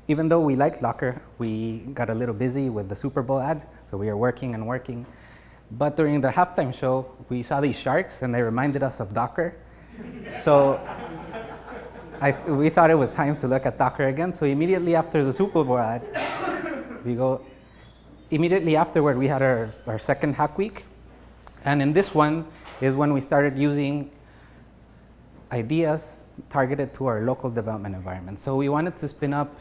even though we liked Docker, we got a little busy with the Super Bowl ad, so we were working and working. But during the halftime show, we saw these sharks, and they reminded us of Docker. So we thought it was time to look at Docker again. So immediately after the Super Bowl ad, immediately afterward, we had our second hack week. And in this one is when we started using ideas targeted to our local development environment. So we wanted to spin up,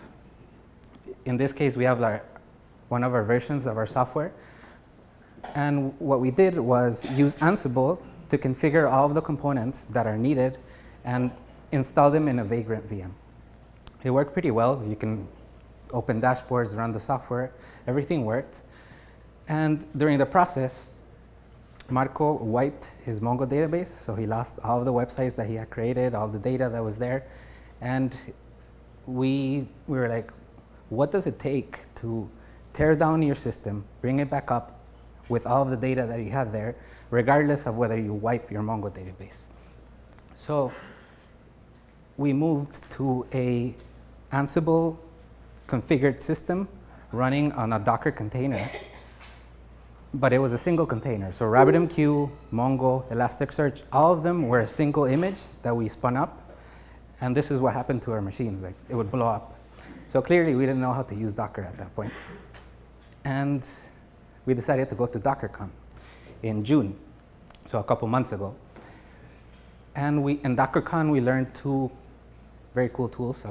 in this case, we have one of our versions of our software. And what we did was use Ansible to configure all of the components that are needed and install them in a Vagrant VM. It worked pretty well. You can open dashboards, run the software, everything worked. And during the process, Marco wiped his Mongo database, so he lost all of the websites that he had created, all the data that was there. And we were like, what does it take to tear down your system, bring it back up with all of the data that you had there, regardless of whether you wipe your Mongo database? So we moved to a Ansible configured system running on a Docker container, but it was a single container. So RabbitMQ, Mongo, Elasticsearch, all of them were a single image that we spun up. And this is what happened to our machines. Like, it would blow up. So clearly, we didn't know how to use Docker at that point. And we decided to go to DockerCon in June, so a couple months ago. And in DockerCon, we learned two very cool tools,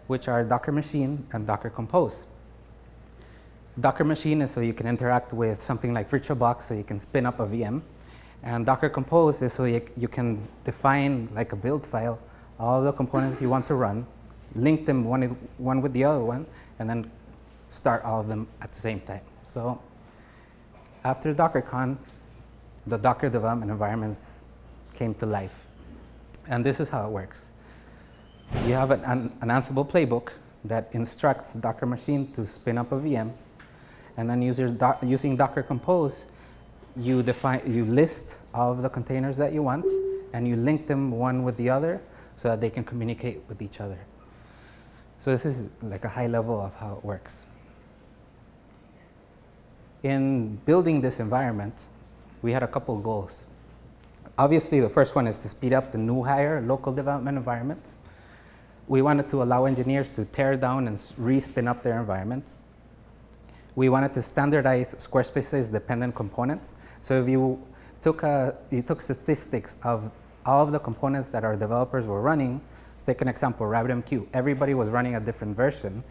which are Docker Machine and Docker Compose. Docker Machine is so you can interact with something like VirtualBox, so you can spin up a VM. And Docker Compose is so you can define, like a build file, all the components you want to run, link them one with the other one, and then start all of them at the same time. So after DockerCon, the Docker development environments came to life. And this is how it works. You have an Ansible playbook that instructs Docker Machine to spin up a VM. And then using Docker Compose, you list all of the containers that you want, and you link them one with the other so that they can communicate with each other. So this is like a high level of how it works. In building this environment, we had a couple goals. Obviously, the first one is to speed up the new hire local development environment. We wanted to allow engineers to tear down and re-spin up their environments. We wanted to standardize Squarespace's dependent components. So if you took statistics of all of the components that our developers were running, let's take an example, RabbitMQ. Everybody was running a different version.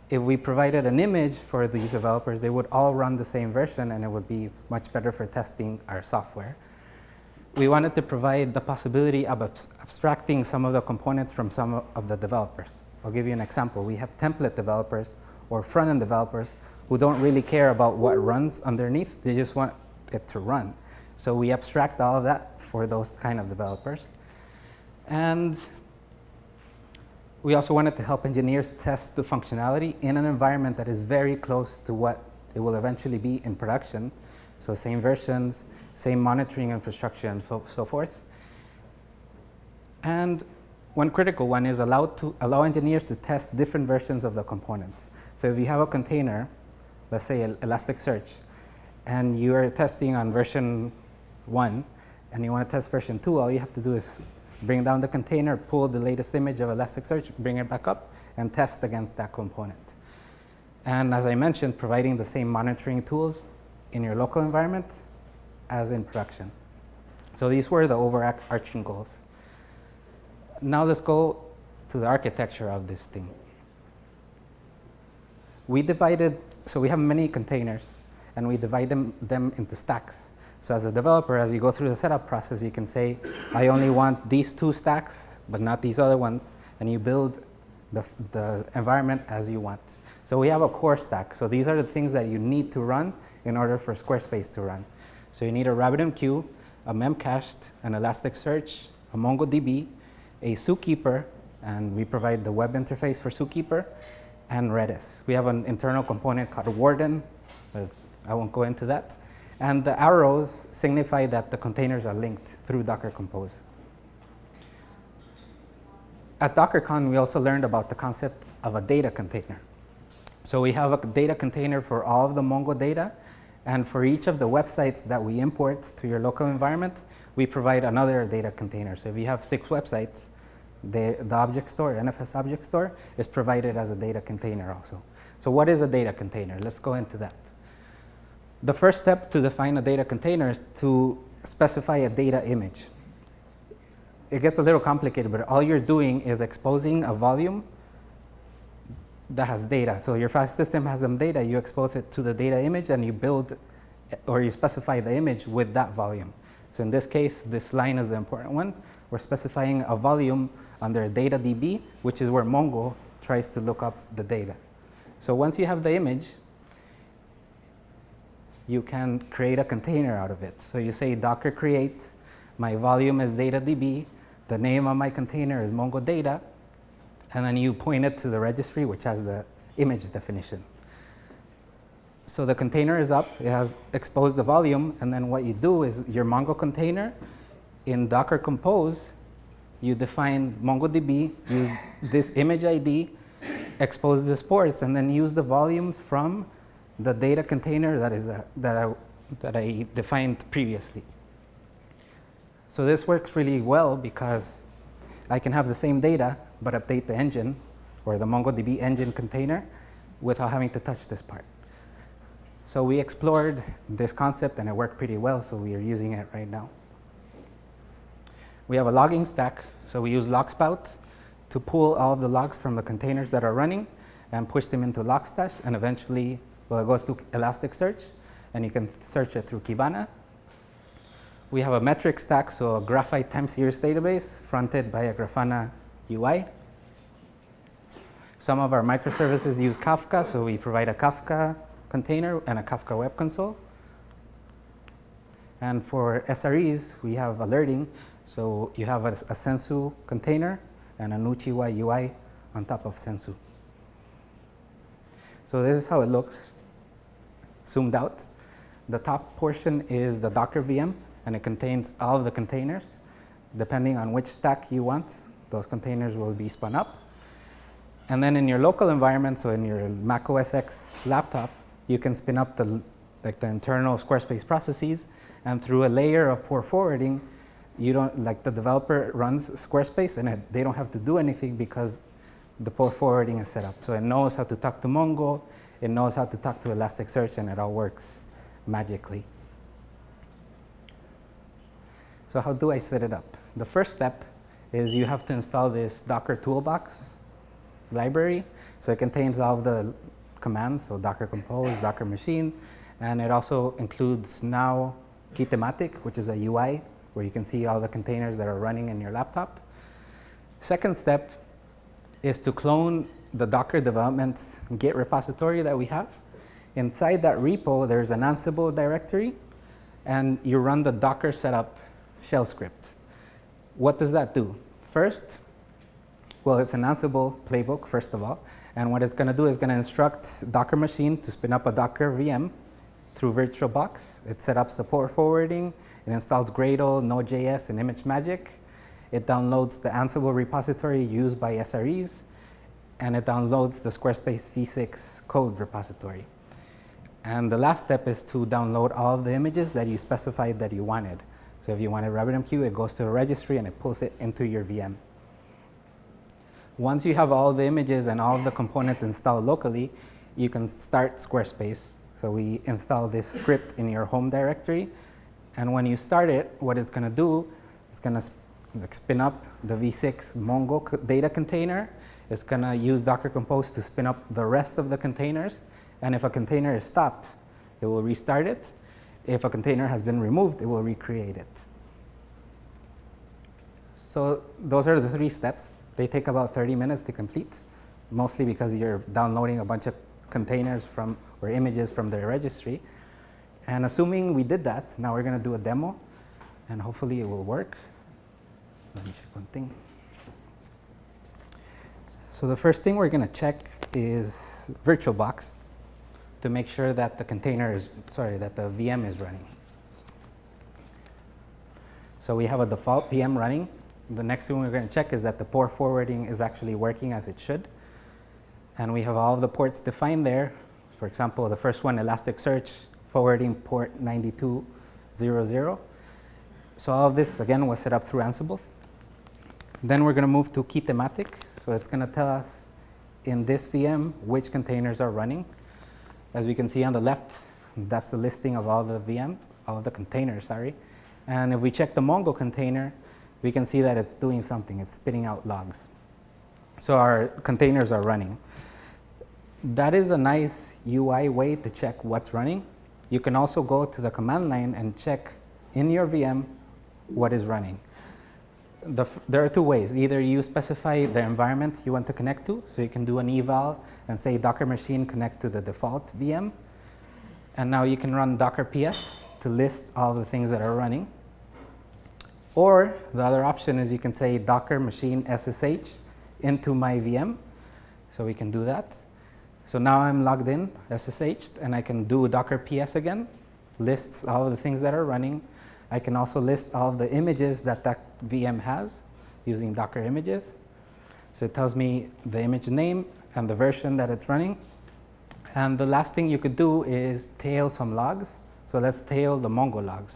If we provided an image for these developers, they would all run the same version, and it would be much better for testing our software. We wanted to provide the possibility of abstracting some of the components from some of the developers. I'll give you an example. We have template developers or front-end developers who don't really care about what runs underneath. They just want it to run. So we abstract all of that for those kind of developers. And we also wanted to help engineers test the functionality in an environment that is very close to what it will eventually be in production. So same versions, same monitoring infrastructure, and so forth. And one critical one is allow engineers to test different versions of the components. So if you have a container, let's say Elasticsearch, and you are testing on version 1, and you want to test version 2, all you have to do is bring down the container, pull the latest image of Elasticsearch, bring it back up, and test against that component. And as I mentioned, providing the same monitoring tools in your local environment as in production. So these were the overarching goals. Now let's go to the architecture of this thing. So we have many containers, and we divide them into stacks. So as a developer, as you go through the setup process, you can say, I only want these 2 stacks, but not these other ones, and you build the environment as you want. So we have a core stack. So these are the things that you need to run in order for Squarespace to run. So you need a RabbitMQ, a Memcached, an Elasticsearch, a MongoDB, a Zookeeper, and we provide the web interface for Zookeeper, and Redis. We have an internal component called Warden, but I won't go into that. And the arrows signify that the containers are linked through Docker Compose. at DockerCon, we also learned about the concept of a data container. So we have a data container for all of the Mongo data, and for each of the websites that we import to your local environment, we provide another data container. So if you have 6 websites, the object store, NFS object store, is provided as a data container also. So what is a data container? Let's go into that. The first step to define a data container is to specify a data image. It gets a little complicated, but all you're doing is exposing a volume that has data. So your file system has some data, you expose it to the data image, and you build or you specify the image with that volume. So in this case, this line is the important one. We're specifying a volume under data DB, which is where Mongo tries to look up the data. So once you have the image, you can create a container out of it. So you say docker create, my volume is data DB, the name of my container is Mongo data, and then you point it to the registry, which has the image definition. So the container is up, it has exposed the volume, and then what you do is your Mongo container in Docker Compose, you define MongoDB, use this image ID, expose the ports, and then use the volumes from the data container that I defined previously. So this works really well because I can have the same data, but update the engine or the MongoDB engine container without having to touch this part. So we explored this concept and it worked pretty well, so we are using it right now. We have a logging stack, so we use Logspout to pull all of the logs from the containers that are running and push them into Logstash, and eventually, well, it goes to Elasticsearch, and you can search it through Kibana. We have a metric stack, so a Graphite time series database fronted by a Grafana UI. Some of our microservices use Kafka, so we provide a Kafka container and a Kafka web console. And for SREs, we have alerting, so you have a Sensu container and a Nuchiwa UI on top of Sensu. So this is how it looks zoomed out. The top portion is the Docker VM, and it contains all of the containers. Depending on which stack you want, those containers will be spun up. And then in your local environment, so in your Mac OS X laptop, you can spin up the internal Squarespace processes, and through a layer of port forwarding, you don't, like the developer runs Squarespace and they don't have to do anything because the port forwarding is set up. So it knows how to talk to Mongo, it knows how to talk to Elasticsearch, and it all works magically. So how do I set it up? The first step is you have to install this Docker Toolbox library. So it contains all of the commands, so Docker Compose, Docker Machine, and it also includes now Kitematic, which is a UI where you can see all the containers that are running in your laptop. Second step is to clone the Docker development Git repository that we have. Inside that repo, there's an Ansible directory, and you run the Docker setup shell script. What does that do? First, well, it's an Ansible playbook, first of all, and what it's going to do is going to instruct Docker machine to spin up a Docker VM through VirtualBox. It sets up the port forwarding, it installs Gradle, Node.js, and ImageMagick. It downloads the Ansible repository used by SREs, and it downloads the Squarespace v6 code repository. And the last step is to download all of the images that you specified that you wanted. So if you wanted RabbitMQ, it goes to a registry and it pulls it into your VM. Once you have all the images and all of the components installed locally, you can start Squarespace. So we install this script in your home directory. And when you start it, what it's going to do is going to spin up the v6 Mongo data container. It's going to use Docker Compose to spin up the rest of the containers. And if a container is stopped, it will restart it. If a container has been removed, it will recreate it. So those are the 3 steps. They take about 30 minutes to complete, mostly because you're downloading a bunch of containers or images from the registry. And assuming we did that, now we're going to do a demo, and hopefully it will work. Let me check one thing. So the first thing we're going to check is VirtualBox to make sure that the that the VM is running. So we have a default VM running. The next thing we're going to check is that the port forwarding is actually working as it should. And we have all the ports defined there. For example, the first one, Elasticsearch, forwarding port 9200. So all of this, again, was set up through Ansible. Then we're going to move to key thematic. So it's going to tell us in this VM which containers are running. As we can see on the left, that's the listing of all the VMs, all the containers, sorry. And if we check the Mongo container, we can see that it's doing something. It's spitting out logs. So our containers are running. That is a nice UI way to check what's running. You can also go to the command line and check in your VM what is running. There are two ways. Either you specify the environment you want to connect to, so you can do an eval and say Docker machine connect to the default VM. And now you can run Docker PS to list all the things that are running. Or the other option is you can say Docker machine SSH into my VM. So we can do that. So now I'm logged in, SSH'd, and I can do Docker PS again, lists all of the things that are running. I can also list all of the images that that VM has using Docker images. So it tells me the image name and the version that it's running. And the last thing you could do is tail some logs. So let's tail the Mongo logs.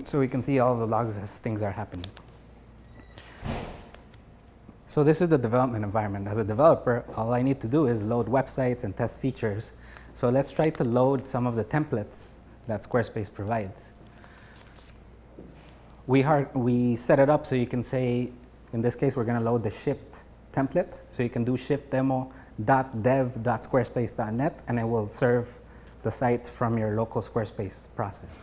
So we can see all the logs as things are happening. So this is the development environment. As a developer, all I need to do is load websites and test features. So let's try to load some of the templates that Squarespace provides. We set it up so you can say, in this case, we're going to load the shift template. So you can do shift demo.dev.squarespace.net, and it will serve the site from your local Squarespace process.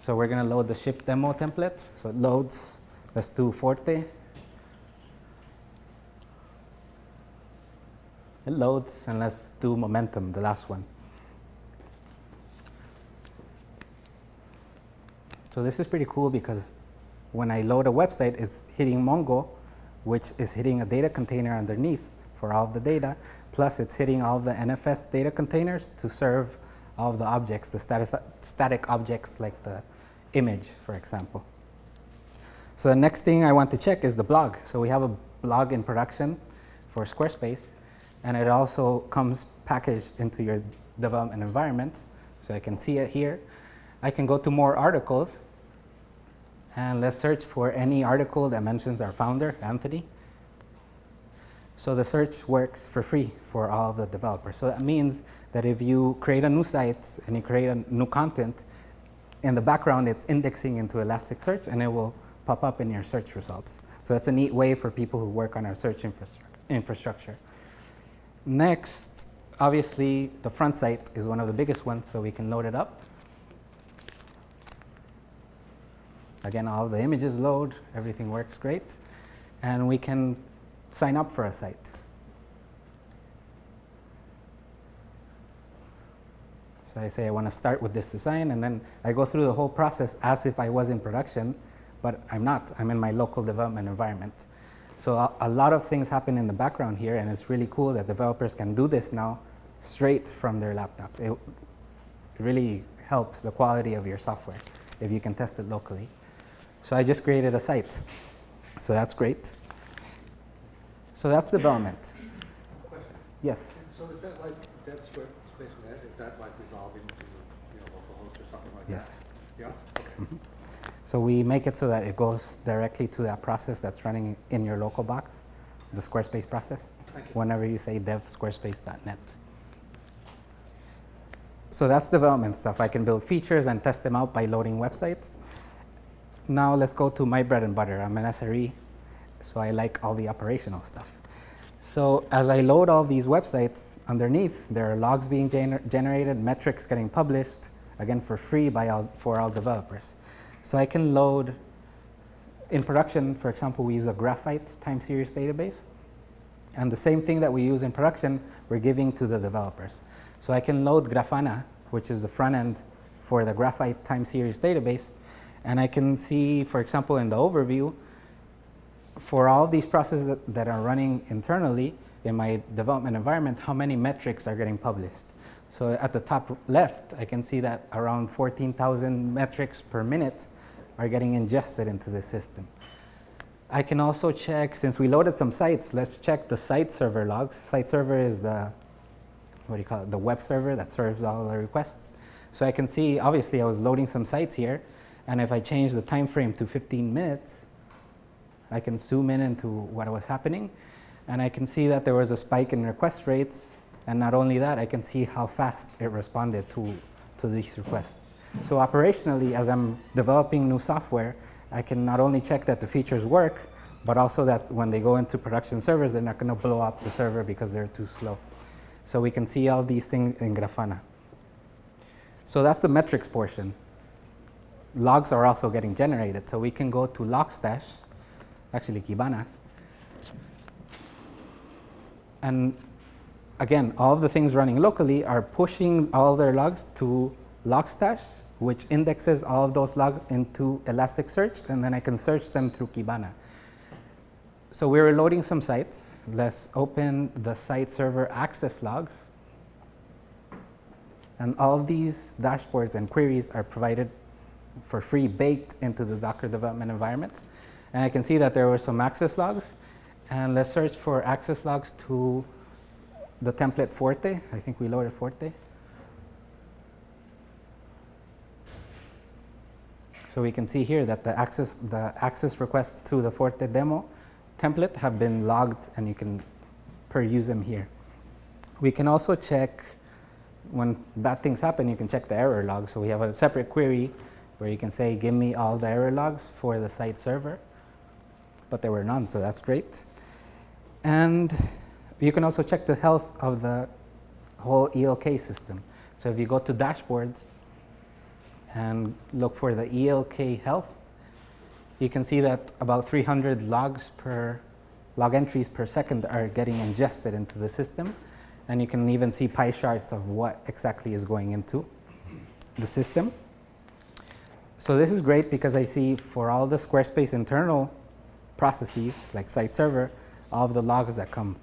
So we're going to load the shift demo template. So it loads. Let's do Forte. It loads, and let's do Momentum, the last one. So this is pretty cool because when I load a website, it's hitting Mongo, which is hitting a data container underneath for all of the data, plus it's hitting all of the NFS data containers to serve all of the objects, the static objects like the image, for example. So the next thing I want to check is the blog. So we have a blog in production for Squarespace, and it also comes packaged into your development environment. So I can see it here. I can go to more articles, and let's search for any article that mentions our founder, Anthony. So the search works for free for all of the developers. So that means that if you create a new site and you create a new content, in the background it's indexing into Elasticsearch, and it will pop up in your search results. So that's a neat way for people who work on our search infrastructure. Next, obviously, the front site is one of the biggest ones, so we can load it up. Again, all the images load, everything works great. And we can sign up for a site. So I say I want to start with this design, and then I go through the whole process as if I was in production, but I'm not. I'm in my local development environment. So a lot of things happen in the background here, and it's really cool that developers can do this now straight from their laptop. It really helps the quality of your software if you can test it locally. So I just created a site. So that's great. So that's development. Question. Yes. So is that like DevSpace.net? Is that like resolving to localhost or something like Yes. that? Yeah. Okay. Mm-hmm. So we make it so that it goes directly to that process that's running in your local box, the Squarespace process, Thank you. whenever you say dev.squarespace.net. So that's development stuff. I can build features and test them out by loading websites. Now let's go to my bread and butter. I'm an SRE, so I like all the operational stuff. So as I load all these websites, underneath there are logs being generated, metrics getting published, again for free for all developers. So I can load, in production, for example, we use a Graphite time series database. And the same thing that we use in production, we're giving to the developers. So I can load Grafana, which is the front end for the Graphite time series database. And I can see, for example, in the overview, for all of these processes that are running internally in my development environment, how many metrics are getting published. So at the top left, I can see that around 14,000 metrics per minute are getting ingested into the system. I can also check, since we loaded some sites, let's check the site server logs. Site server is the, what do you call it, the web server that serves all the requests. So I can see, obviously, I was loading some sites here, and if I change the time frame to 15 minutes, I can zoom in into what was happening, and I can see that there was a spike in request rates, and not only that, I can see how fast it responded to these requests. So operationally, as I'm developing new software, I can not only check that the features work, but also that when they go into production servers, they're not going to blow up the server because they're too slow. So we can see all these things in Grafana. So that's the metrics portion. Logs are also getting generated. So we can go to Logstash, actually Kibana. And again, all of the things running locally are pushing all their logs to Logstash, which indexes all of those logs into Elasticsearch, and then I can search them through Kibana. So we were loading some sites. Let's open the site server access logs. And all of these dashboards and queries are provided for free, baked into the Docker development environment. And I can see that there were some access logs. And let's search for access logs to the template Forte. I think we loaded Forte. So we can see here that the access requests to the Forte demo template have been logged, and you can use them here. We can also check when bad things happen, you can check the error log. So we have a separate query where you can say, give me all the error logs for the site server. But there were none, so that's great. And you can also check the health of the whole ELK system. So if you go to dashboards and look for the ELK health, you can see that about 300 log entries per second are getting ingested into the system. And you can even see pie charts of what exactly is going into the system. So this is great because I see for all the Squarespace internal processes, like site server, all of the logs that come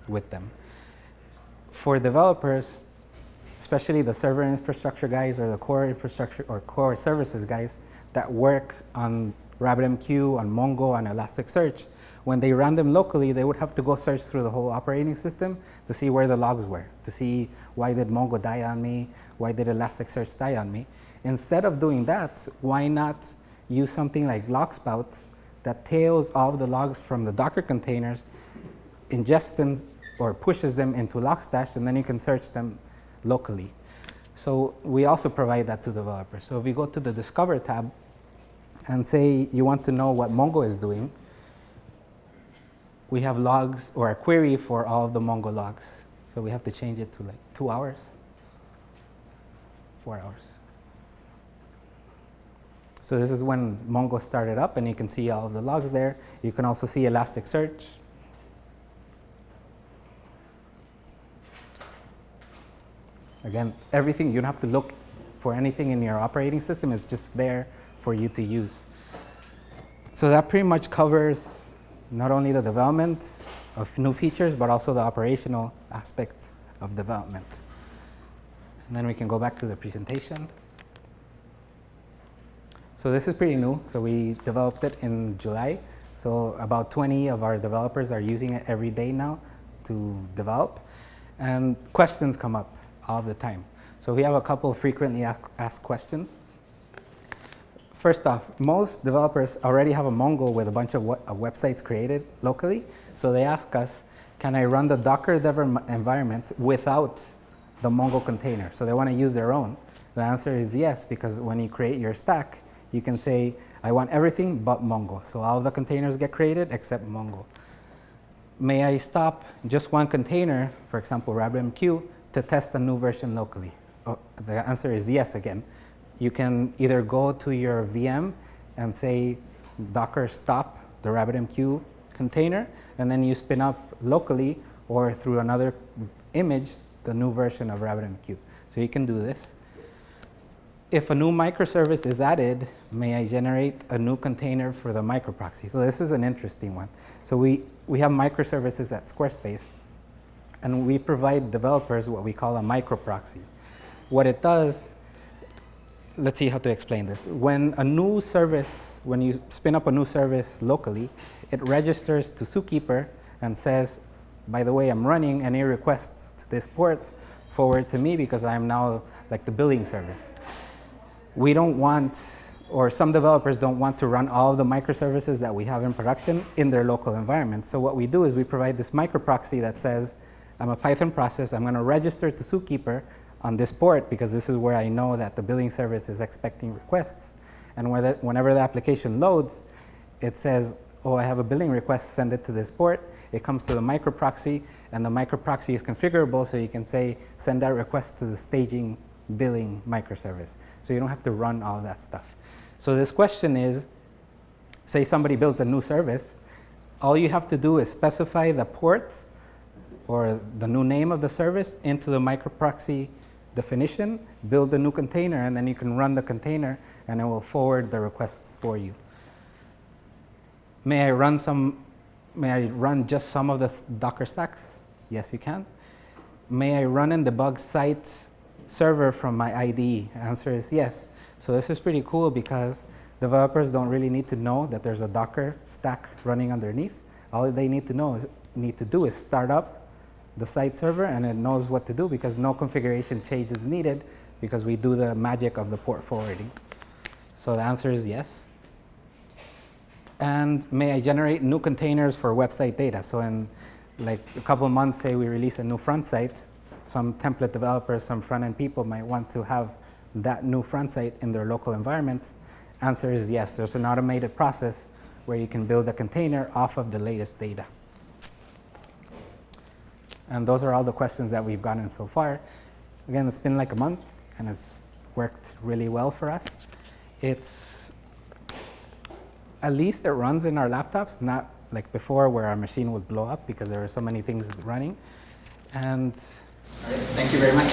with them. For developers, especially the server infrastructure guys or the core infrastructure or core services guys that work on RabbitMQ, on Mongo, on Elasticsearch, when they run them locally, they would have to go search through the whole operating system to see where the logs were, to see why did Mongo die on me, why did Elasticsearch die on me. Instead of doing that, why not use something like Logspout that tails all of the logs from the Docker containers, ingests them or pushes them into Logstash, and then you can search them locally. So we also provide that to developers. So if you go to the Discover tab and say you want to know what Mongo is doing, we have logs or a query for all of the Mongo logs. So we have to change it to like 2 hours, 4 hours. So this is when Mongo started up, and you can see all of the logs there. You can also see Elasticsearch. Again, everything, you don't have to look for anything in your operating system. It's just there for you to use. So that pretty much covers not only the development of new features, but also the operational aspects of development. And then we can go back to the presentation. So this is pretty new. So we developed it in July. So about 20 of our developers are using it every day now to develop. And questions come up all the time. So we have a couple of frequently asked questions. First off, most developers already have a Mongo with a bunch of websites created locally. So they ask us, can I run the Docker dev environment without the Mongo container? So they want to use their own. The answer is yes, because when you create your stack, you can say, I want everything but Mongo. So all the containers get created except Mongo. May I stop just one container, for example, RabbitMQ, to test a new version locally? Oh, the answer is yes again. You can either go to your VM and say Docker stop the RabbitMQ container, and then you spin up locally or through another image the new version of RabbitMQ. So you can do this. If a new microservice is added, may I generate a new container for the microproxy? So this is an interesting one. So we have microservices at Squarespace, and we provide developers what we call a microproxy. what it does, let's see how to explain this. When you spin up a new service locally, it registers to Zookeeper and says, by the way, I'm running any requests to this port, forward to me because I'm now like the billing service. We don't want, or some developers don't want to run all of the microservices that we have in production in their local environment. So what we do is we provide this microproxy that says, I'm a Python process, I'm going to register to Zookeeper on this port because this is where I know that the billing service is expecting requests. And whenever the application loads, it says, oh, I have a billing request, send it to this port. It comes to the microproxy, and the microproxy is configurable, so you can say, send that request to the staging billing microservice. So you don't have to run all that stuff. So this question is, say somebody builds a new service, all you have to do is specify the port or the new name of the service into the microproxy definition, build a new container, and then you can run the container and it will forward the requests for you. May I run just some of the Docker stacks? Yes, you can. May I run and debug site server from my IDE? Answer is yes. So this is pretty cool because developers don't really need to know that there's a Docker stack running underneath. All they need to do is start up the site server, and it knows what to do because no configuration change is needed because we do the magic of the port forwarding. So the answer is yes. And may I generate new containers for website data? So in like a couple of months, say we release a new front site, some template developers, some front-end people might want to have that new front site in their local environment. Answer is yes. There's an automated process where you can build a container off of the latest data. And those are all the questions that we've gotten so far. Again, it's been like a month, and it's worked really well for us. At least it runs in our laptops, not like before where our machine would blow up because there were so many things running. And all right, thank you very much.